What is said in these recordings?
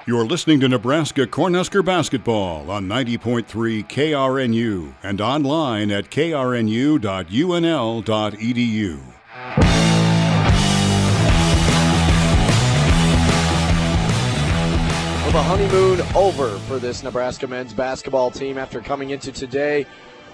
You're listening to Nebraska Cornhusker Basketball on 90.3 KRNU and online at krnu.unl.edu. Well, the honeymoon over for this Nebraska men's basketball team after coming into today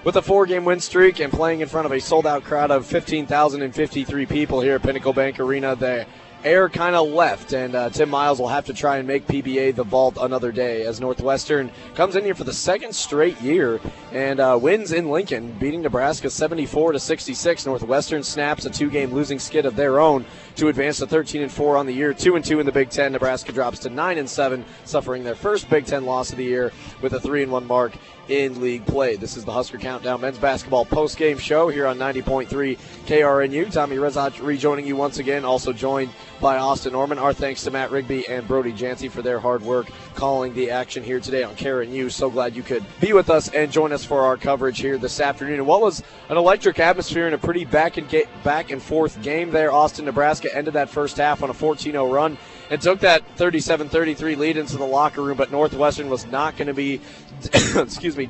with a 4-game win streak and playing in front of a sold-out crowd of 15,053 people here at Pinnacle Bank Arena. The air kind of left, and Tim Miles will have to try and make PBA the vault another day as Northwestern comes in here for the second straight year and wins in Lincoln, beating Nebraska 74-66. Northwestern snaps a 2-game losing skid of their own to advance to 13-4 on the year, 2-2 in the Big Ten. Nebraska drops to 9-7, suffering their first Big Ten loss of the year with a 3-1 mark in league play. This is the Husker Countdown men's basketball post-game show here on 90.3 KRNU. Tommy Rezat rejoining you once again, also joined by Austin Norman. Our thanks to Matt Rigby and Brody Jancy for their hard work calling the action here today on KRNU. So glad you could be with us and join us for our coverage here this afternoon. And what was an electric atmosphere and a pretty back and forth game there. Austin, Nebraska ended that first half on a 14-0 run and took that 37-33 lead into the locker room, but Northwestern was not going to be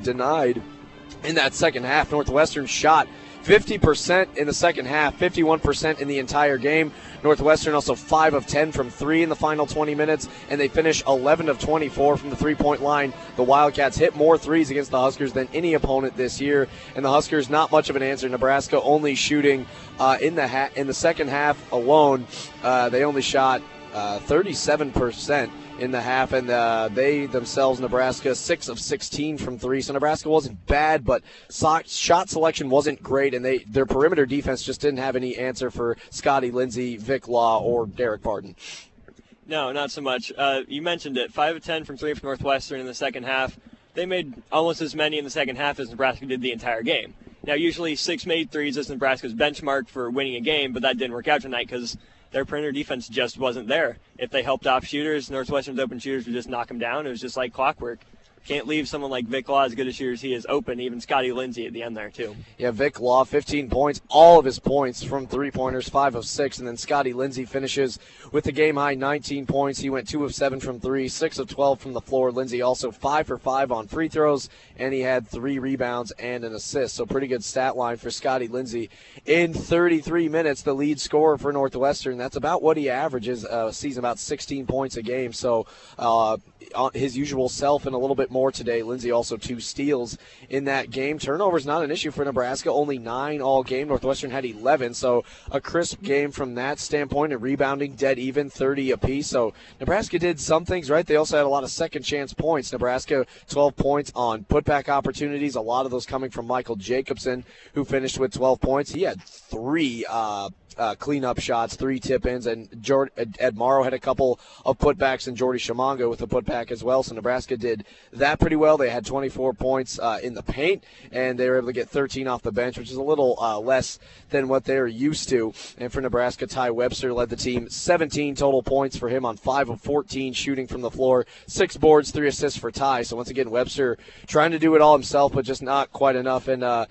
denied in that second half. Northwestern shot 50% in the second half, 51% in the entire game. Northwestern also 5 of 10 from 3 in the final 20 minutes, and they finish 11 of 24 from the three-point line. The Wildcats hit more threes against the Huskers than any opponent this year, and the Huskers not much of an answer. Nebraska only shooting in the second half alone, they only shot 37% in the half, and they themselves, Nebraska, 6 of 16 from 3. So Nebraska wasn't bad, but shot selection wasn't great, and their perimeter defense just didn't have any answer for Scotty Lindsey, Vic Law, or Derek Barton. No, not so much. You mentioned it, 5 of 10 from 3 from Northwestern in the second half. They made almost as many in the second half as Nebraska did the entire game. Now, usually 6 made threes is Nebraska's benchmark for winning a game, but that didn't work out tonight because their perimeter defense just wasn't there. If they helped off shooters, Northwestern's open shooters would just knock them down. It was just like clockwork. Can't leave someone like Vic Law, as good a shooter as he is, open. Even Scotty Lindsey at the end there, too. Yeah, Vic Law, 15 points. All of his points from three-pointers, 5 of 6. And then Scotty Lindsey finishes with the game-high 19 points. He went 2 of 7 from 3, 6 of 12 from the floor. Lindsey also 5 for 5 on free throws, and he had 3 rebounds and an assist. So pretty good stat line for Scotty Lindsey. In 33 minutes, the lead scorer for Northwestern, that's about what he averages a season, about 16 points a game. So his usual self and a little bit more today. Lindsey also 2 steals in that game. Turnovers not an issue for Nebraska, only 9 all game. Northwestern had 11, so a crisp game from that standpoint, and rebounding dead even, 30 apiece. So Nebraska did some things right. They also had a lot of second chance points. Nebraska 12 points on putback opportunities, a lot of those coming from Michael Jacobson, who finished with 12 points. He had 3 cleanup shots, 3 tip-ins, and Ed Morrow had a couple of putbacks, and Jordy Shamango with a putback as well. So Nebraska did that pretty well. They had 24 points in the paint, and they were able to get 13 off the bench, which is a little less than what they're used to. And for Nebraska, Ty Webster led the team, 17 total points for him on 5 of 14 shooting from the floor, 6 boards, 3 assists for Ty. So once again, Webster trying to do it all himself, but just not quite enough. And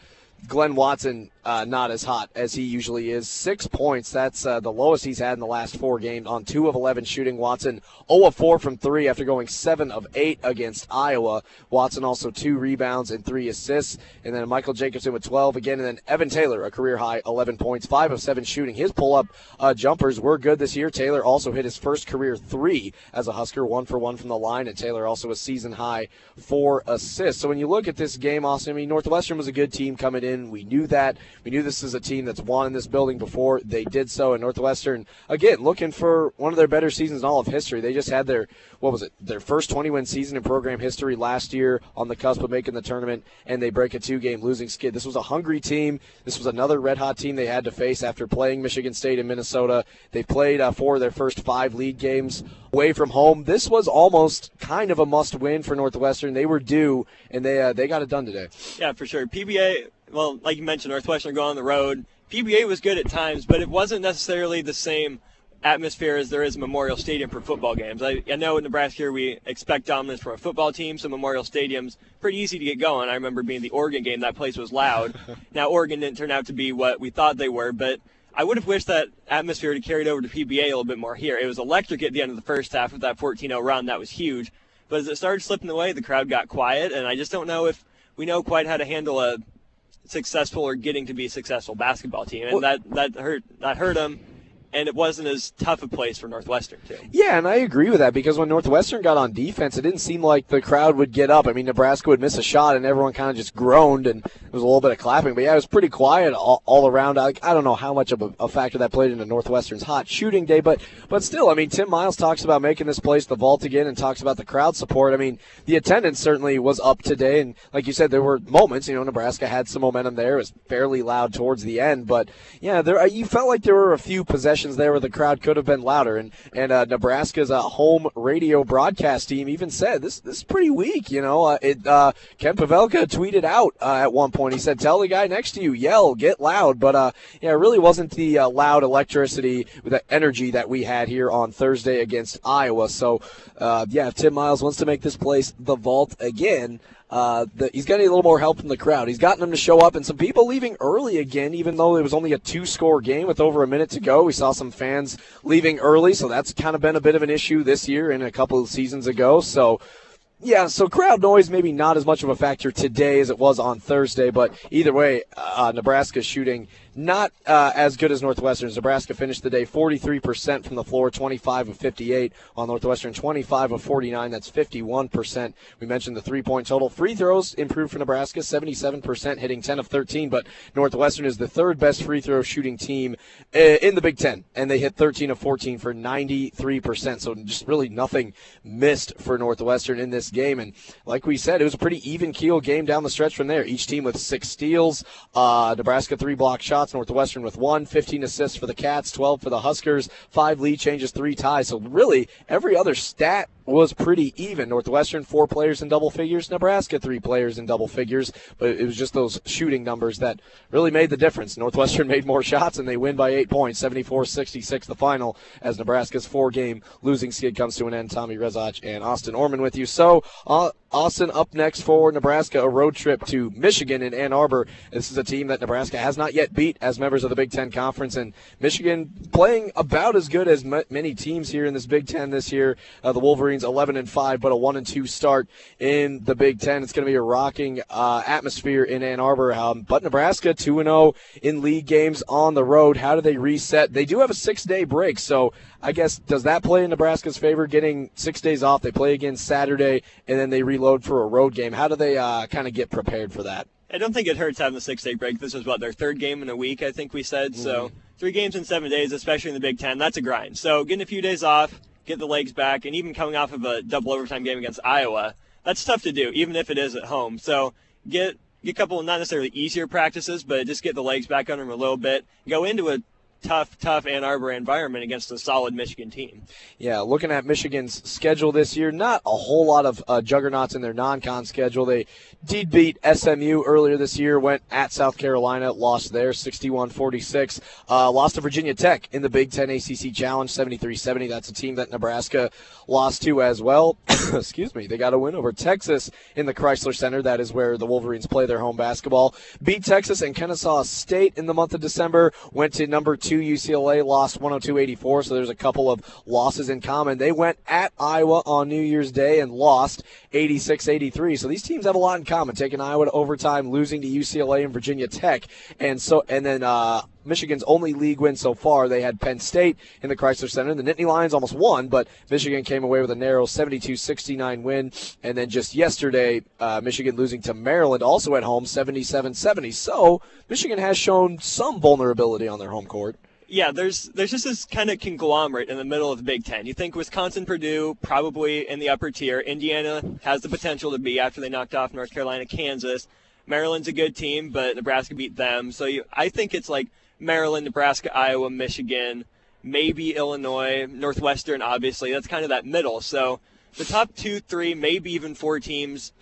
Glenn Watson not as hot as he usually is. 6 points. That's the lowest he's had in the last 4 games on 2 of 11 shooting. Watson 0 of 4 from 3 after going 7 of 8 against Iowa. Watson also 2 rebounds and 3 assists. And then Michael Jacobson with 12 again. And then Evan Taylor, a career high 11 points, 5 of 7 shooting. His pull-up jumpers were good this year. Taylor also hit his first career 3 as a Husker, 1 for 1 from the line. And Taylor also a season high 4 assists. So when you look at this game, Austin, I mean, Northwestern was a good team coming in. We knew that. We knew this is a team that's won in this building before. They did so. And Northwestern, again, looking for one of their better seasons in all of history. They just had their first 20-win season in program history last year on the cusp of making the tournament, and they break a 2-game losing skid. This was a hungry team. This was another red-hot team they had to face after playing Michigan State and Minnesota. They played 4 of their first 5 league games away from home. This was almost kind of a must-win for Northwestern. They were due, and they got it done today. Yeah, for sure. PBA, well, like you mentioned, Northwestern going on the road. PBA was good at times, but it wasn't necessarily the same atmosphere as there is Memorial Stadium for football games. I know in Nebraska here we expect dominance from a football team, so Memorial Stadium's pretty easy to get going. I remember being the Oregon game, that place was loud. Now, Oregon didn't turn out to be what we thought they were, but I would have wished that atmosphere had carried over to PBA a little bit more here. It was electric at the end of the first half with that 14-0 run. That was huge. But as it started slipping away, the crowd got quiet, and I just don't know if we know quite how to handle a successful or getting to be successful basketball team. And that hurt them. And it wasn't as tough a place for Northwestern, too. Yeah, and I agree with that because when Northwestern got on defense, it didn't seem like the crowd would get up. I mean, Nebraska would miss a shot, and everyone kind of just groaned, and there was a little bit of clapping. But, yeah, it was pretty quiet all around. I don't know how much of a factor that played into Northwestern's hot shooting day, but still, I mean, Tim Miles talks about making this place the vault again and talks about the crowd support. I mean, the attendance certainly was up today, and like you said, there were moments. Nebraska had some momentum there. It was fairly loud towards the end, but, yeah, you felt like there were a few possessions there where the crowd could have been louder, and Nebraska's home radio broadcast team even said this is pretty weak. Ken Pavelka tweeted out at one point. He said, "Tell the guy next to you, yell, get loud." But it really wasn't the loud electricity, the energy that we had here on Thursday against Iowa. So if Tim Miles wants to make this place the vault again, he's going to need a little more help from the crowd. He's gotten them to show up, and some people leaving early again, even though it was only a 2-score game with over a minute to go. We saw some fans leaving early, so that's kind of been a bit of an issue this year and a couple of seasons ago. So crowd noise maybe not as much of a factor today as it was on Thursday, but either way, Nebraska's shooting not as good as Northwestern's. Nebraska finished the day 43% from the floor, 25 of 58, while Northwestern 25 of 49. That's 51%. We mentioned the three-point total. Free throws improved for Nebraska, 77%, hitting 10 of 13, but Northwestern is the third best free throw shooting team in the Big Ten, and they hit 13 of 14 for 93%. So just really nothing missed for Northwestern in this game. And like we said, it was a pretty even-keel game down the stretch from there. Each team with 6 steals, Nebraska 3 block shots, Northwestern with 1, 15 assists for the Cats, 12 for the Huskers, 5 lead changes, 3 ties. So really, every other stat was pretty even. Northwestern, 4 players in double figures. Nebraska, 3 players in double figures. But it was just those shooting numbers that really made the difference. Northwestern made more shots, and they win by 8 points, 74-66 the final, as Nebraska's 4-game losing skid comes to an end. Tommy Rezach and Austin Orman with you. So, Austin, up next for Nebraska, a road trip to Michigan in Ann Arbor. This is a team that Nebraska has not yet beat as members of the Big Ten Conference, and Michigan playing about as good as many teams here in this Big Ten this year. The Wolverines 11-5, but a 1-2 start in the Big Ten. It's going to be a rocking atmosphere in Ann Arbor, but Nebraska 2-0 in league games on the road. How do they reset? They do have a 6-day break, so I guess does that play in Nebraska's favor, getting 6 days off? They play again Saturday, and then they reload for a road game. How do they kind of get prepared for that? I don't think it hurts having the 6-day break. This was, their 3rd game in a week, I think we said. Mm-hmm. So 3 games in 7 days, especially in the Big Ten, that's a grind. So getting a few days off, get the legs back, and even coming off of a double overtime game against Iowa, that's tough to do, even if it is at home. So get a couple of not necessarily easier practices, but just get the legs back under them a little bit. Go into a tough Ann Arbor environment against a solid Michigan team. Yeah, looking at Michigan's schedule this year, not a whole lot of juggernauts in their non-con schedule. They did beat SMU earlier this year, went at South Carolina, lost there 61-46. Lost to Virginia Tech in the Big Ten ACC Challenge, 73-70. That's a team that Nebraska lost to as well. Excuse me. They got a win over Texas in the Chrysler Center. That is where the Wolverines play their home basketball. Beat Texas and Kennesaw State in the month of December. Went to number 2 UCLA, lost 102-84, so there's a couple of losses in common. They went at Iowa on New Year's Day and lost 86-83. So these teams have a lot in common, taking Iowa to overtime, losing to UCLA and Virginia Tech. And then Michigan's only league win so far, they had Penn State in the Chrysler Center. The Nittany Lions almost won, but Michigan came away with a narrow 72-69 win. And then just yesterday, Michigan losing to Maryland, also at home, 77-70. So Michigan has shown some vulnerability on their home court. Yeah, there's just this kind of conglomerate in the middle of the Big Ten. You think Wisconsin, Purdue, probably in the upper tier. Indiana has the potential to be after they knocked off North Carolina, Kansas. Maryland's a good team, but Nebraska beat them. So I think it's like Maryland, Nebraska, Iowa, Michigan, maybe Illinois, Northwestern, obviously. That's kind of that middle. So the top 2, 3, maybe even 4 teams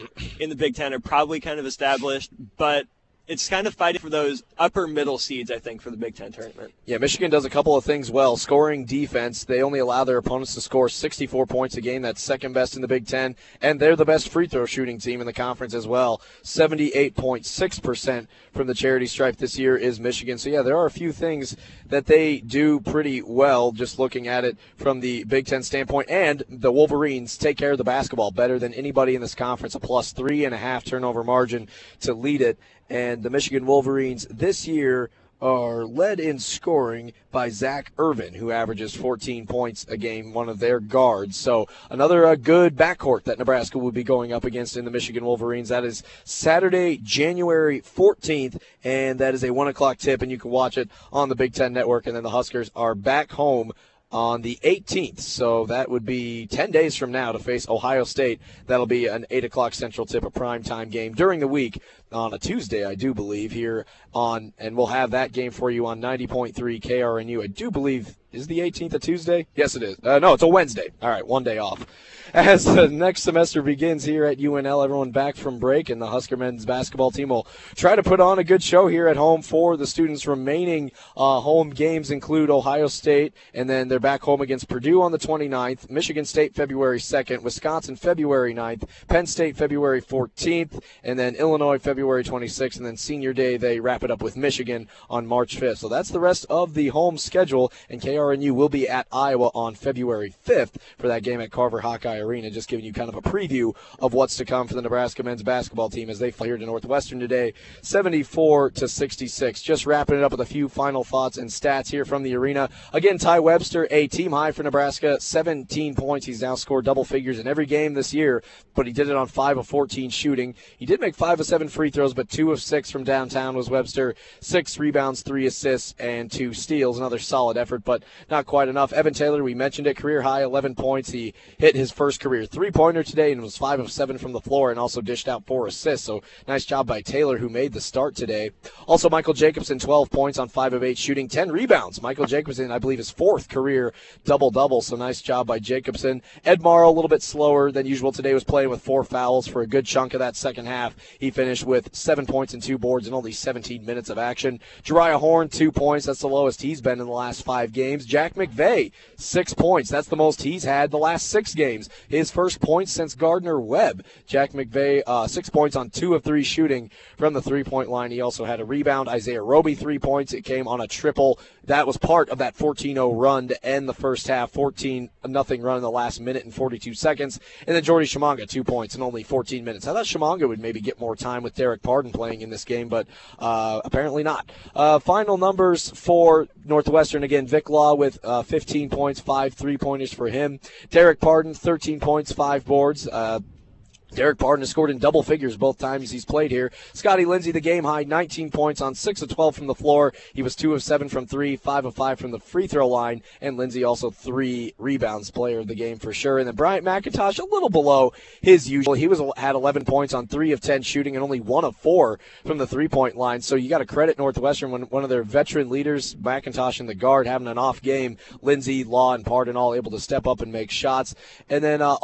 in the Big Ten are probably kind of established, but it's kind of fighting for those upper middle seeds, I think, for the Big Ten tournament. Yeah, Michigan does a couple of things well. Scoring defense, they only allow their opponents to score 64 points a game. That's second best in the Big Ten, and they're the best free throw shooting team in the conference as well. 78.6% from the charity stripe this year is Michigan. So, yeah, there are a few things that they do pretty well, just looking at it from the Big Ten standpoint. And the Wolverines take care of the basketball better than anybody in this conference, a plus 3.5 turnover margin to lead it. And the Michigan Wolverines this year are led in scoring by Zach Irvin, who averages 14 points a game, one of their guards. So another good backcourt that Nebraska will be going up against in the Michigan Wolverines. That is Saturday, January 14th, and that is a 1 o'clock tip, and you can watch it on the Big Ten Network. And then the Huskers are back home on the 18th, so that would be 10 days from now to face Ohio State. That'll be an 8 o'clock Central tip, a primetime game during the week on a Tuesday, I do believe, here on, and we'll have that game for you on 90.3 KRNU. I do believe, is the 18th a Tuesday? Yes, it is. No, it's a Wednesday. All right, 1 day off. As the next semester begins here at UNL, everyone back from break, and the Husker men's basketball team will try to put on a good show here at home for the students' remaining home games include Ohio State, and then they're back home against Purdue on the 29th, Michigan State February 2nd, Wisconsin February 9th, Penn State February 14th, and then Illinois February 26th, and then Senior Day they wrap it up with Michigan on March 5th. So that's the rest of the home schedule, and KRNU will be at Iowa on February 5th for that game at Carver Hawkeye Arena, just giving you kind of a preview of what's to come for the Nebraska men's basketball team as they fly here to Northwestern today, 74-66. Just wrapping it up with a few final thoughts and stats here from the arena. Again, Ty Webster, a team high for Nebraska, 17 points. He's now scored double figures in every game this year, but he did it on 5 of 14 shooting. He did make 5 of 7 free throws, but 2 of 6 from downtown was Webster. 6 rebounds, 3 assists, and 2 steals. Another solid effort, but not quite enough. Evan Taylor, we mentioned it, career high, 11 points. He hit his first career three-pointer today and was 5 of 7 from the floor and also dished out 4 assists. So nice job by Taylor, who made the start today. Also, Michael Jacobson, 12 points on 5 of 8 shooting, 10 rebounds. Michael Jacobson, I believe, his 4th career double-double, so nice job by Jacobson. Ed Morrow, a little bit slower than usual today, was playing with 4 fouls for a good chunk of that second half. He finished with 7 points and 2 boards in only 17 minutes of action. Jariah Horn, 2 points. That's the lowest he's been in the last 5 games. Jack McVeigh, 6 points. That's the most he's had the last 6 games. His first points since Gardner Webb. Jack McVeigh, 6 points on 2 of 3 shooting from the three-point line. He also had a rebound. Isaiah Roby, 3 points. It came on a triple. That was part of that 14-0 run to end the first half. 14-0 run in the last minute and 42 seconds. And then Jordy Shimanga, 2 points in only 14 minutes. I thought Shimanga would maybe get more time with Derek Pardon playing in this game, but apparently not. Final numbers for Northwestern. Again, Vic Law with 15 points, 5 3-pointers for him. Derek Pardon, 13 points, 5 boards. Derek Pardon has scored in double figures both times he's played here. Scotty Lindsey, the game high, 19 points on 6 of 12 from the floor. He was 2 of 7 from 3, 5 of 5 from the free throw line, and Lindsey also 3 rebounds, player of the game for sure. And then Bryant McIntosh, a little below his usual. He had 11 points on 3 of 10 shooting and only 1 of 4 from the three-point line. So you got to credit Northwestern when one of their veteran leaders, McIntosh in the guard, having an off game. Lindsey, Law, and Pardon all able to step up and make shots. And then there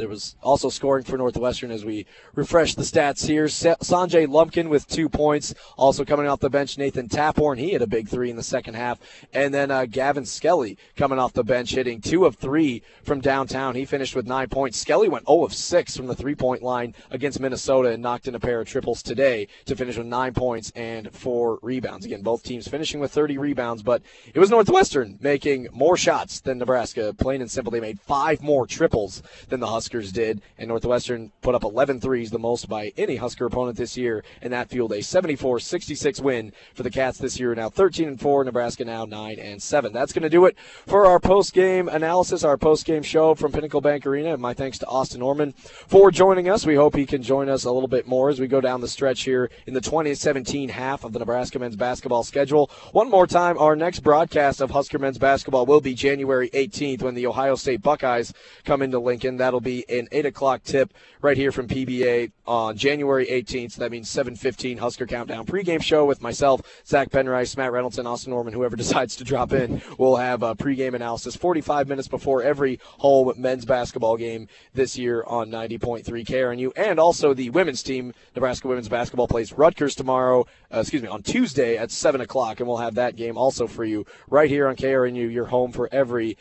was also scoring for Northwestern as we refresh the stats here. Sanjay Lumpkin with 2 points. Also coming off the bench, Nathan Taphorn. He hit a big 3 in the second half. And then Gavin Skelly coming off the bench, hitting 2 of 3 from downtown. He finished with 9 points. Skelly went 0 of 6 from the three-point line against Minnesota and knocked in a pair of triples today to finish with 9 points and 4 rebounds. Again, both teams finishing with 30 rebounds, but it was Northwestern making more shots than Nebraska. Plain and simple, they made 5 more triples than the Huskers did. And Northwestern put up 11 threes, the most by any Husker opponent this year, and that fueled a 74-66 win for the Cats this year. Now 13-4, Nebraska now 9-7. That's going to do it for our post-game analysis, our post-game show from Pinnacle Bank Arena. And my thanks to Austin Norman for joining us. We hope he can join us a little bit more as we go down the stretch here in the 2017 half of the Nebraska men's basketball schedule. One more time, our next broadcast of Husker men's basketball will be January 18th when the Ohio State Buckeyes come into Lincoln. That'll be an 8 o'clock tip right here from PBA on January 18th. So that means 7:15 Husker Countdown pregame show with myself, Zach Penrice, Matt Reynolds, and Austin Norman. Whoever decides to drop in, we'll have a pregame analysis 45 minutes before every home men's basketball game this year on 90.3 KRNU. And also the women's team, Nebraska women's basketball, plays Rutgers on Tuesday at 7 o'clock, and we'll have that game also for you right here on KRNU, your home for every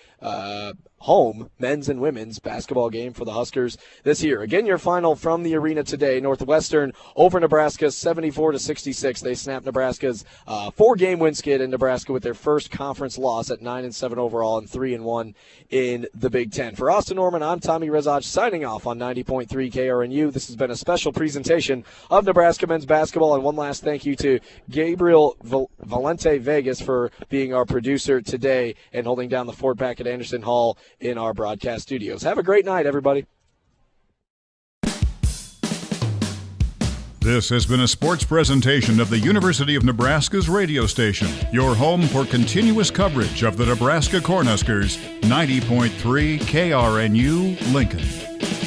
home men's and women's basketball game for the Huskers this year. Again, your final from the arena today: Northwestern over Nebraska 74-66. They snapped Nebraska's 4-game win skid in Nebraska with their first conference loss at 9-7 overall and 3-1 in the Big Ten. For Austin Norman, I'm Tommy Rezaj signing off on 90.3 KRNU. This has been a special presentation of Nebraska men's basketball, and one last thank you to Gabriel Valente Vegas for being our producer today and holding down the fort back at Anderson Hall in our broadcast studios. Have a great night, everybody. This has been a sports presentation of the University of Nebraska's radio station, your home for continuous coverage of the Nebraska Cornhuskers, 90.3 KRNU, Lincoln.